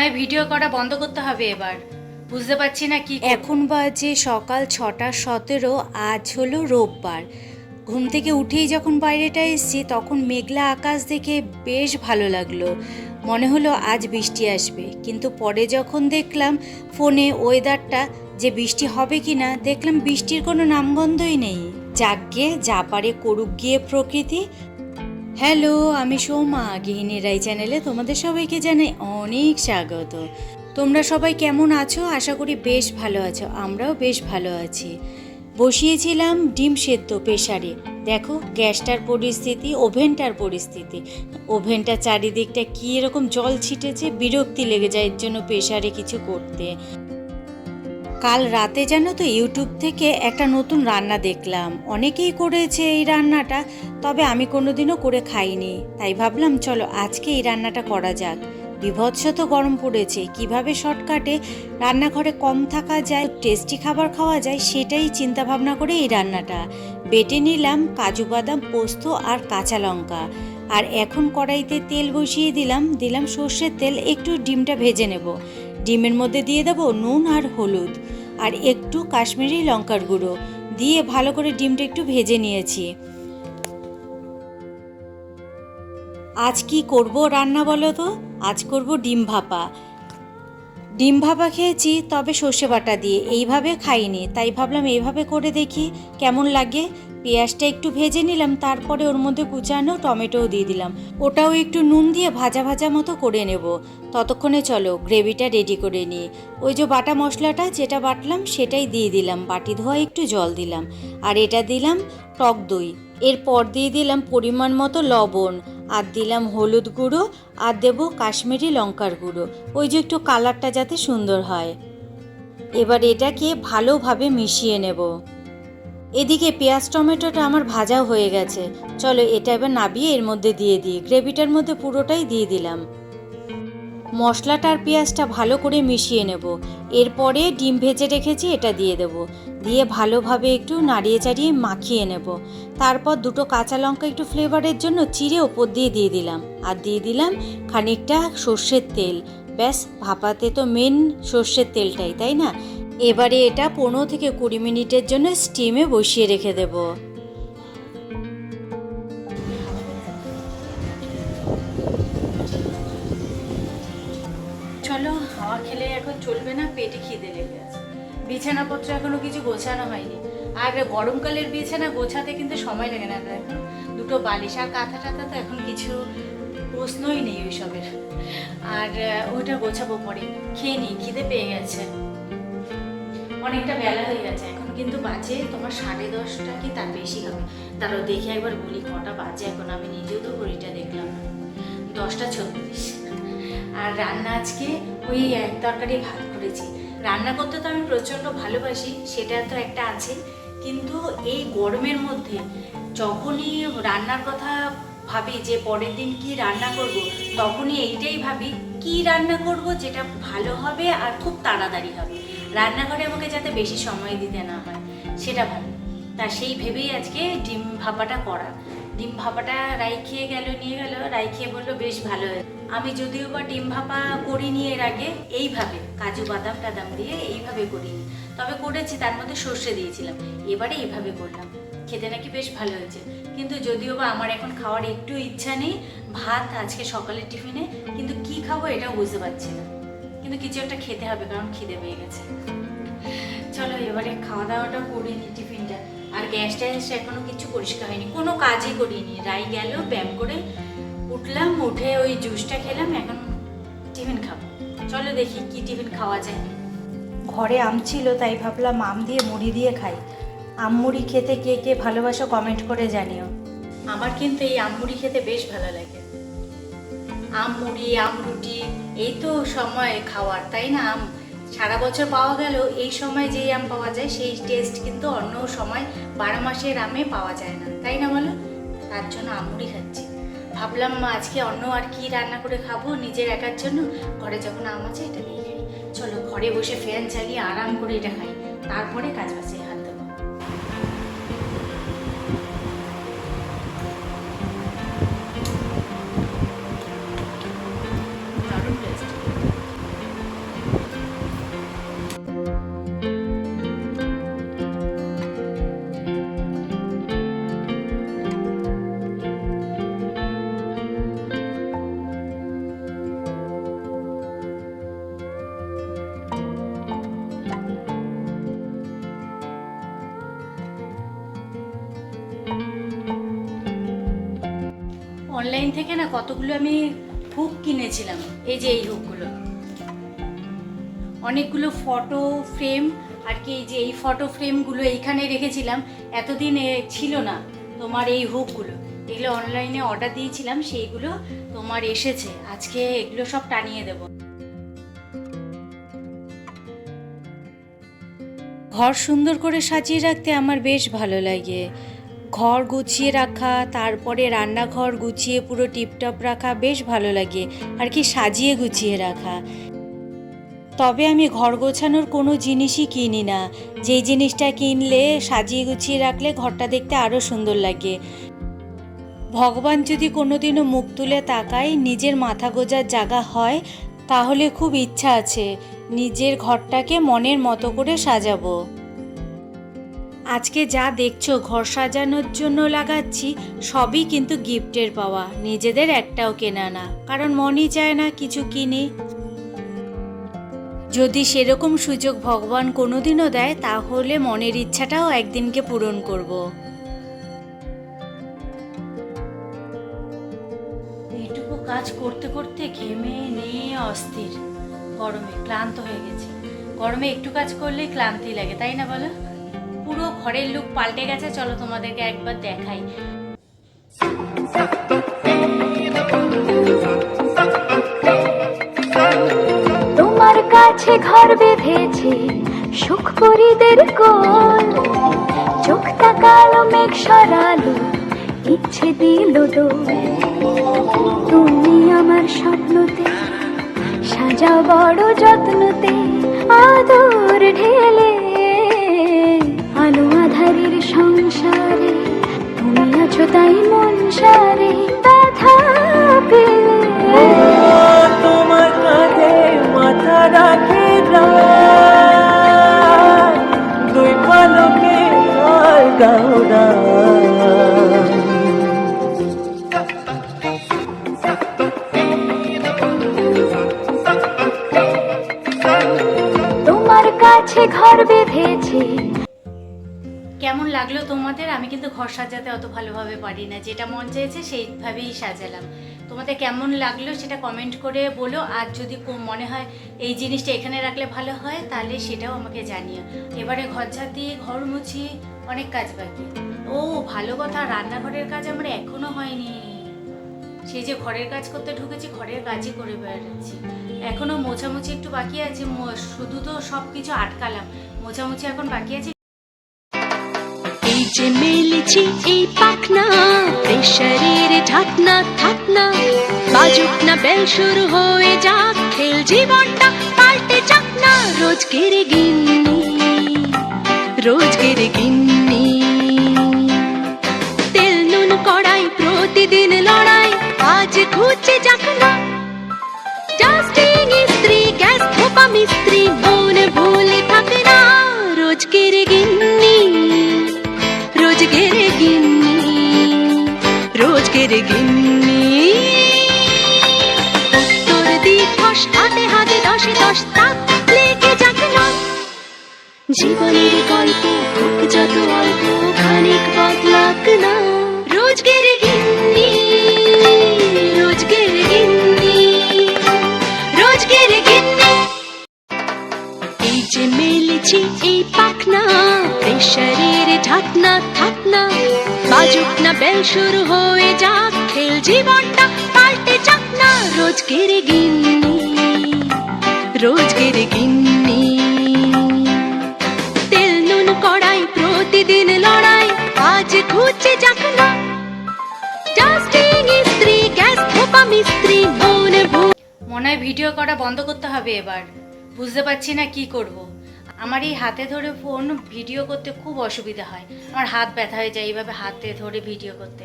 মনে হয় ভিডিও করা বন্ধ করতে হবে এবার, বুঝতে পারছি না কি। এখন বাজে সকাল 6:17। আজ হলো রোববার। ঘুম থেকে উঠেই যখন বাইরেটা এসেছি তখন মেঘলা আকাশ দেখে বেশ ভালো লাগলো। মনে হলো আজ বৃষ্টি আসবে, কিন্তু পরে যখন দেখলাম ফোনে ওয়েদারটা যে বৃষ্টি হবে কি না, দেখলাম বৃষ্টির কোনো নামগন্ধই নেই। যাকগে, যা পারে করুক গিয়ে প্রকৃতি। হ্যালো, আমি সৌমা, গৃহিণী রাই চ্যানেলে তোমাদের সবাইকে জানাই অনেক স্বাগত। তোমরা সবাই কেমন আছো? আশা করি বেশ ভালো আছো। আমরাও বেশ ভালো আছি। বসিয়েছিলাম ডিম সেদ্ধ প্রেসারে। দেখো গ্যাসটার পরিস্থিতি, ওভেনটার পরিস্থিতি। ওভেনটা চারিদিকটা কী এরকম জল ছিটেছে, বিরক্তি লেগে যায় এর জন্য প্রেসারে কিছু করতে। কাল রাতে জানো তো ইউটিউব থেকে একটা নতুন রান্না দেখলাম। অনেকেই করেছে এই রান্নাটা, তবে আমি কোনোদিনও করে খাইনি। তাই ভাবলাম চলো আজকে এই রান্নাটা করা যাক। বিভৎস তো গরম পড়েছে, কিভাবে শর্টকাটে রান্নাঘরে কম থাকা যায়, টেস্টি খাবার খাওয়া যায়, সেটাই চিন্তা ভাবনা করে এই রান্নাটা। বেটে নিলাম কাজু বাদাম, পোস্ত আর কাঁচা লঙ্কা। আর এখন কড়াইতে তেল বসিয়ে দিলাম সর্ষের তেল। একটু ডিমটা ভেজে নেব। ডিমের মধ্যে দিয়ে দেবো নুন আর হলুদ আর একটু কাশ্মীরি লঙ্কার গুঁড়ো দিয়ে ভালো করে ডিমটা একটু ভেজে নিয়েছি। আজ কি করব রান্না বলো তো? আজ করব ডিম ভাপা। ডিম ভাপা খেয়েছি, তবে সর্ষে বাটা দিয়ে, এইভাবে খাইনি। তাই ভাবলাম এইভাবে করে দেখি কেমন লাগে। পেঁয়াজটা একটু ভেজে নিলাম, তারপরে ওর মধ্যে কুচানো টমেটোও দিয়ে দিলাম। ওটাও একটু নুন দিয়ে ভাজা ভাজা মতো করে নেব। ততক্ষণে চলো গ্রেভিটা রেডি করে নিই। ওই যে বাটা মশলাটা যেটা বাটলাম সেটাই দিয়ে দিলাম, বাটি ধোয়া একটু জল দিলাম, আর এটা দিলাম টক দই। এরপর দিয়ে দিলাম পরিমাণ মতো লবণ, আর দিলাম হলুদ গুঁড়ো, আর দেবো কাশ্মীরি লঙ্কার গুঁড়ো, ওই যে একটু কালারটা যাতে সুন্দর হয়। এবার এটাকে ভালোভাবে মিশিয়ে নেব। এদিকে পেঁয়াজ টমেটোটা আমার ভাজাও হয়ে গেছে। চলো এটা এবার নাবিয়ে এর মধ্যে দিয়ে দিই। গ্রেভিটার মধ্যে পুরোটাই দিয়ে দিলাম। মশলাটা আর পেঁয়াজটা ভালো করে মিশিয়ে নেব। এরপরে ডিম ভেজে রেখেছি এটা দিয়ে দেব। দিয়ে ভালোভাবে একটু নাড়িয়ে চাড়িয়ে মাখিয়ে নেব। তারপর দুটো কাঁচা লঙ্কা একটু ফ্লেভারের জন্য চিড়ে ওপর দিয়ে দিলাম। আর দিয়ে দিলাম খানিকটা সর্ষের তেল। ব্যাস, ভাপাতে তো মেন সর্ষের তেলটাই, তাই না? এবারে এটা 15 থেকে 20 মিনিটের জন্য স্টিমে বসিয়ে রেখে দেব। চলো, হাওয়া খেলে এখন চলবে না, পেটে খিদে লেগে আছে। বিছানাপত্র এখনো কিছু গোছানো হয়নি। আর গরমকালের বিছানা গোছাতে কিন্তু সময় লাগে না। এখন দুটো বালিশ আর কাঁথা টাথা তো এখন কিছু প্রশ্নই নেই ওইসবের। আর ওইটা গোছাবো পরে। খেয়ে নিই, খিদে পেয়ে গেছে। অনেকটা বেলা হয়ে গেছে, এখন কিন্তু বাজে তোমার 10:30 কি তার বেশি হবে। তারও দেখে একবার বলি কটা বাজে এখন, আমি নিজেও তো ঘড়িটা দেখলাম না। 10:36। আর রান্না আজকে ওই এক তরকারি ভাত করেছি। রান্না করতে তো আমি প্রচণ্ড ভালোবাসি, সেটা তো একটা আছে। কিন্তু এই গরমের মধ্যে যখনই রান্নার কথা ভাবি যে পরের দিন কি রান্না করব, তখনই এইটাই ভাবি কি রান্না করব যেটা ভালো হবে আর খুব তাড়াতাড়ি হবে, রান্নাঘরে আমাকে যাতে বেশি সময় দিতে না হয়, সেটা ভাবি। তা সেই ভেবেই আজকে ডিম ভাপাটা করা। ডিম ভাপাটা রাই খেয়ে নিয়ে গেল। রাই খেয়ে বললো বেশ ভালো হয়েছে। আমি যদিও বা ডিম ভাপা করিনি এর আগে এইভাবে, কাজু বাদাম টাদাম দিয়ে এইভাবে করিনি, তবে করেছি, তার মধ্যে সর্ষে দিয়েছিলাম। এবারে এইভাবে করলাম, খেতে নাকি বেশ ভালো হয়েছে। কিন্তু যদিও বা আমার এখন খাওয়ার একটু ইচ্ছা নেই, ভাত আজকে সকালের টিফিনে, কিন্তু কি খাবো এটাও বুঝতে পারছি না। কিন্তু কিছু একটা খেতে হবে, কারণ খিদে পেয়ে গেছে। চলো এবারে খাওয়া দাওয়াটা করে নি, টিফিনটা। আর গ্যাসটা এখনো কিছু পরিষ্কার হয়নি, কোনো কাজই করিনি। রাই গেল, ব্যায়াম করে উঠলাম, উঠে ওই জুসটা খেলাম, এখন টিফিন খাবো। চলো দেখি কি টিফিন খাওয়া যায়। ঘরে আম ছিল, তাই ভাবলাম আম দিয়ে মুড়ি দিয়ে খাই। আম মুড়ি খেতে কে কে ভালোবাসো কমেন্ট করে জানিও। আমার কিন্তু এই আম মুড়ি খেতে বেশ ভালো লাগে। আম মুড়ি, আম রুটি, এই তো সময় খাওয়ার, তাই না? আম সারা বছর পাওয়া গেল, এই সময় যেই আম পাওয়া যায় সেই টেস্ট কিন্তু অন্য সময় 12 মাসের আমে পাওয়া যায় না, তাই না বলো? তার জন্য আম মুড়ি খাচ্ছি। ভাবলাম আজকে অন্য আর কি রান্না করে খাবো নিজের একার জন্য, ঘরে যখন আম আছে এটা দিয়ে খাই। চলো ঘরে বসে ফ্যান চালিয়ে আরাম করে এটা খাই, তারপরে কাজ বাজে হাত দেবো। দারুণ টেস্ট। অনলাইন থেকে না কতগুলো আমি হুক কিনেছিলাম, এই যে এই হুকগুলো, অনেকগুলো ফটো ফ্রেম আর কি। এই যে এই ফটো ফ্রেমগুলো এইখানে রেখেছিলাম, এতদিন ছিল না তোমার এই হুকগুলো, এগুলো অনলাইনে অর্ডার দিয়েছিলাম, সেইগুলো তোমার এসেছে। আজকে এগুলো সব টানিয়ে দেব। ঘর সুন্দর করে সাজিয়ে রাখতে আমার বেশ ভালো লাগে। ঘর গুছিয়ে রাখা, তারপরে রান্নাঘর গুছিয়ে পুরো টিপটপ রাখা বেশ ভালো লাগে আর কি, সাজিয়ে গুছিয়ে রাখা। তবে আমি ঘর গোছানোর কোনো জিনিসই কিনি না, যেই জিনিসটা কিনলে সাজিয়ে গুছিয়ে রাখলে ঘরটা দেখতে আরও সুন্দর লাগে। ভগবান যদি কোনোদিনও মুখ তুলে তাকায়, নিজের মাথা গোজার জায়গা হয়, তাহলে খুব ইচ্ছা আছে নিজের ঘরটাকে মনের মতো করে সাজাবো। আজকে যা দেখছো ঘর সাজানোর জন্য লাগাচ্ছি, সবই কিন্তু গিফটের পাওয়া, নিজেদের একটাও কেনা না, কারণ মনই চায় না কিছু কিনি। যদি সেরকম সুযোগ ভগবান কোনোদিনও দেয়, তাহলে মনের ইচ্ছাটাও একদিনকে পূরণ করব। এইটুকু কাজ করতে করতে ঘেমে নিয়ে অস্থির, গরমে ক্লান্ত হয়ে গেছে। গরমে একটু কাজ করলেই ক্লান্তি লাগে, তাই না বলো? পুরো ঘরের লুক পাল্টে গেছে, চলো তোমাদেরকে একবার দেখাই। তোমার কাছে ঘর বেঁধেছে সুখ পরিদের কোল, চোখটা কালো মেঘ সরালো, ইচ্ছে দিল দোল। তুমি আমার স্বপ্নতে সাজাও বড় যত্নতে, আদর ঢেলে আলো আধারের সংসারে। তুমি আছো তাই মন সারে ব্যথা পেলে। তোমার কাঁধে মাথা রাখে দুই পালকে আর গাওরা। তোমার কাছে ঘর বেঁধেছে। কেমন লাগলো তোমাদের? আমি কিন্তু ঘর সাজাতে অত ভালোভাবে পারি না, যেটা মন চেয়েছে সেইভাবেই সাজালাম। তোমাদের কেমন লাগলো সেটা কমেন্ট করে বলো, আর যদি মনে হয় এই জিনিসটা এখানে রাখলে ভালো হয়, তাহলে সেটাও আমাকে জানিও। এবারে ঘর ঝাড় দিয়ে ঘর মুছি, অনেক কাজ বাকি। ও ভালো কথা, রান্নাঘরের কাজ আমার এখনো হয়নি। সেই যে ঘরের কাজ করতে ঢুকেছি, ঘরের কাজই করে বেড়াচ্ছি। এখনো মোছামুছি একটু বাকি আছে, শুধু তো সব কিছু আটকালাম, মোছামুছি এখন বাকি আছে। এই যে মেলেছি এই পাখনা, প্রেশারের ঢাকনা থাকনা, বাজুক না বেল শুরু হয়ে যাক খেল, জীবনটা পাল্টে যাক না। রোজকের গিন্নি, রোজকের গিন্নি, তেল নুন কড়াই প্রতিদিন লড়াই, আজ খুঁজে যাক না। ডাস্টিং ইস্ত্রি গ্যাস ধোপা মিস্ত্রি, মন ভুলে থাকে না। রোজকের গিন্নি, রোজকের গিন্নি, রোজকের গিন্নি। উত্তর দিবস হাতে হাতে দশে দশ তাক লেগে যাক না। জীবনের গল্প হোক যত অল্প, খানিক বদলাক না। রোজকের গিন্নি, রোজকের গিন্নি, রোজকের গিন্নি। এই যে মেলেছি এই পাখনা, প্রেশারের ঢাকনা থাকনা, বাজুক না বেল শুরু হয়ে যাক খেল, জীবনটা পাল্টে যাক না। রোজকের গিন্নি, রোজকের গিন্নি, তেল নুন কড়াই প্রতিদিন লড়াই, আজ খুঁজে যাক না। ডাস্টিং ইস্ত্রি গ্যাস ধোপা মিস্ত্রি, মন মনে হয় ভিডিও করা বন্ধ করতে হবে এবার, বুঝতে পারছি না কি করব। আমার এই হাতে ধরে ফোন ভিডিও করতে খুব অসুবিধা হয়, আমার হাত ব্যথা হয়ে যায় এইভাবে হাতে ধরে ভিডিও করতে।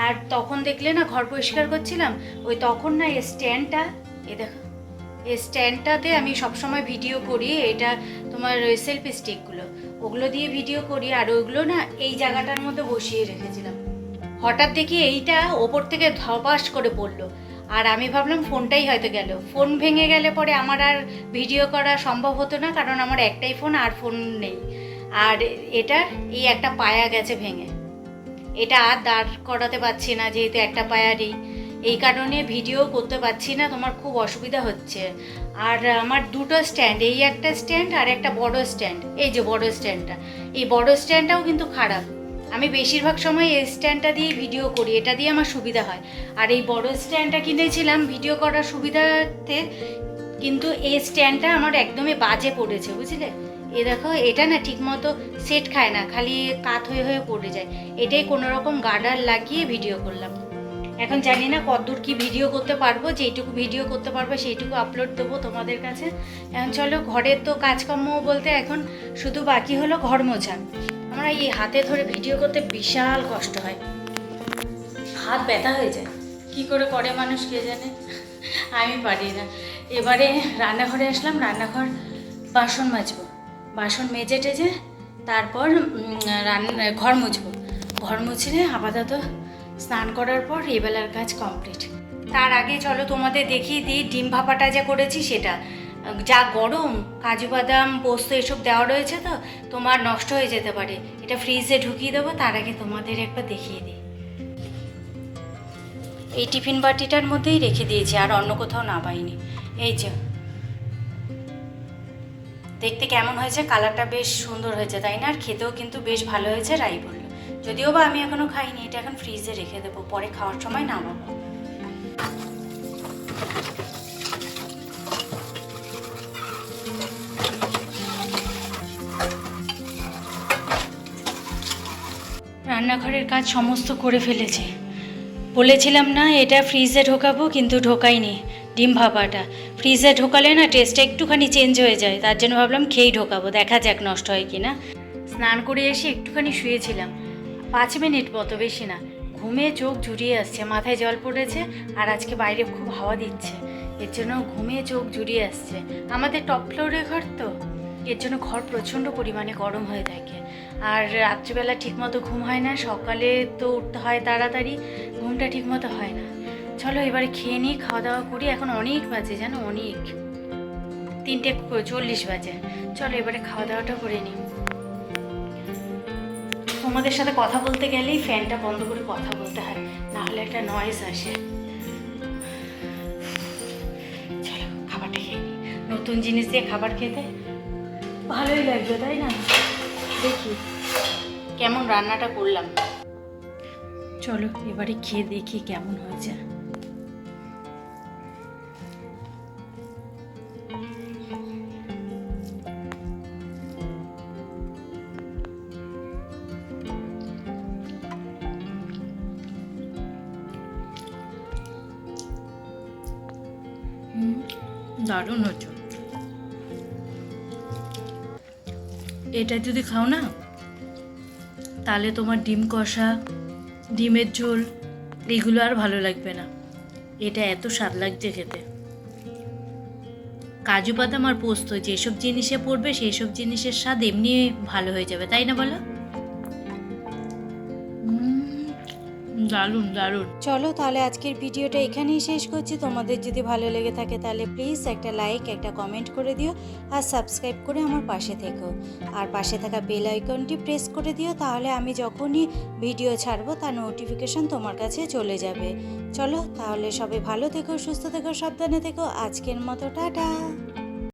আর তখন দেখলে না ঘর পরিষ্কার করছিলাম, ওই তখন না এই স্ট্যান্ডটা, এ দেখো এই স্ট্যান্ডটাতে আমি সবসময় ভিডিও করি, এটা তোমার সেলফি স্টিকগুলো, ওগুলো দিয়ে ভিডিও করি। আর ওইগুলো না এই জায়গাটার মধ্যে বসিয়ে রেখেছিলাম, হঠাৎ দেখি এইটা ওপর থেকে ধপাস করে পড়লো, আর আমি ভাবলাম ফোনটাই হয়তো গেল। ফোন ভেঙে গেলে পরে আমার আর ভিডিও করা সম্ভব হতো না, কারণ আমার একটাই ফোন আর ফোন নেই। আর এটার এই একটা পায়া গেছে ভেঙে, এটা আর দাঁড় করাতে পারছি না, যেহেতু একটা পায়ারই, এই কারণে ভিডিও করতে পারছি না, তোমার খুব অসুবিধা হচ্ছে। আর আমার দুটো স্ট্যান্ড, এই একটা স্ট্যান্ড আর একটা বড় স্ট্যান্ড, এই যে বড় স্ট্যান্ডটা, এই বড় স্ট্যান্ডটাও কিন্তু খারাপ। আমি বেশিরভাগ সময় এই স্ট্যান্ডটা দিয়েই ভিডিও করি, এটা দিয়ে আমার সুবিধা হয়। আর এই বড় স্ট্যান্ডটা কিনেছিলাম ভিডিও করার সুবিধাতে, কিন্তু এই স্ট্যান্ডটা আমার একদমই বাজে পড়েছে, বুঝলে? এ দেখো, এটা না ঠিক মতো সেট খায় না, খালি কাত হয়ে হয়ে পড়ে যায়। এটাই কোনো রকম গার্ডার লাগিয়ে ভিডিও করলাম। এখন জানি না কতদূর কি ভিডিও করতে পারবো, যেইটুকু ভিডিও করতে পারবো সেইটুকু আপলোড দেবো তোমাদের কাছে। এখন চলো, ঘরের তো কাজকর্ম বলতে এখন শুধু বাকি হলো ঘর মোছা। আমরা এই হাতে ধরে ভিডিও করতে বিশাল কষ্ট হয়, হাত ব্যথা হয়ে যায়। কি করে মানুষ কে জানে, আমি পারি না। এবারে রান্নাঘরে আসলাম, রান্নাঘর বাসন মাজবো, বাসন মেজে টেজে তারপর ঘর মুছবো। ঘর মুছলে আপাতত স্নান করার পর এবেলার কাজ কমপ্লিট। তার আগে চলো তোমাদের দেখিয়ে দিই ডিম ভাপাটা যা করেছি সেটা। যা গরম, কাজু বাদাম পোস্ত এসব দেওয়া রয়েছে তো তোমার নষ্ট হয়ে যেতে পারে, এটা ফ্রিজে ঢুকিয়ে দেবো। তার আগে তোমাদের একবার দেখিয়ে দিই। এই টিফিন বাটিটার মধ্যেই রেখে দিয়েছি, আর অন্য কোথাও না পাইনি। এই যে দেখতে কেমন হয়েছে, কালারটা বেশ সুন্দর হয়েছে তাই না? আর খেতেও কিন্তু বেশ ভালো হয়েছে, রাই বললো। যদিও বা আমি এখনও খাইনি, এটা এখন ফ্রিজে রেখে দেবো, পরে খাওয়ার সময় নামাবো। রান্নাঘরের কাজ সমস্ত করে ফেলেছে। বলেছিলাম না এটা ফ্রিজে ঢোকাবো, কিন্তু ঢোকাইনি। ডিম ভাপাটা ফ্রিজে ঢোকালে না টেস্টটা একটুখানি চেঞ্জ হয়ে যায়, তার জন্য ভাবলাম খেয়েই ঢোকাবো, দেখা যাক নষ্ট হয় কি না। স্নান করে এসে একটুখানি শুয়েছিলাম 5 মিনিট মতো, বেশি না। ঘুমে চোখ জুড়িয়ে আসছে, মাথায় জল পড়েছে, আর আজকে বাইরে খুব হাওয়া দিচ্ছে, এর জন্য ঘুমে চোখ জুড়িয়ে আসছে। আমাদের টপ ফ্লোরে ঘর তো, এর জন্য ঘর প্রচণ্ড পরিমাণে গরম হয়ে থাকে। আর রাত্রিবেলা ঠিকমতো ঘুম হয় না, সকালে তো উঠতে হয় তাড়াতাড়ি, ঘুমটা ঠিকমতো হয় না। চলো এবারে খেয়ে নিই, খাওয়া দাওয়া করি। এখন অনেক বাজে জানো, অনেক, 3:40 বাজে। চলো এবারে খাওয়া দাওয়াটা করে নিই। তোমাদের সাথে কথা বলতে গেলেই ফ্যানটা বন্ধ করে কথা বলতে হয়, নাহলে একটা নয়েজ আসে। চলো খাবারটা খেয়ে নিই, নতুন জিনিস দিয়ে খাবার খেতে ভালোই লাগবে তাই না? দেখি কেমন রান্নাটা করলাম। চলো এবারে খেয়ে দেখি কেমন হয়েছে। দারুণ হচ্ছে। এটা যদি খাও না, তাহলে তোমার ডিম কষা, ডিমের ঝোল এগুলো আর ভালো লাগবে না। এটা এত স্বাদ লাগছে খেতে। কাজু বাদাম আর পোস্ত যেসব জিনিসে পড়বে সেই সব জিনিসের স্বাদ এমনি ভালো হয়ে যাবে, তাই না বলো? দারুণ দারুণ। চলো তাহলে আজকের ভিডিওটা এখানেই শেষ করছি। তোমাদের যদি ভালো লেগে থাকে তাহলে প্লিজ একটা লাইক, একটা কমেন্ট করে দিও, আর সাবস্ক্রাইব করে আমার পাশে থেকো। আর পাশে থাকা বেল আইকনটি প্রেস করে দিও, তাহলে আমি যখনই ভিডিও ছাড়বো তার নোটিফিকেশন তোমার কাছে চলে যাবে। চলো তাহলে সবাই ভালো থেকো, সুস্থ থেকো, সাবধানে থেকো। আজকের মতো টাটা।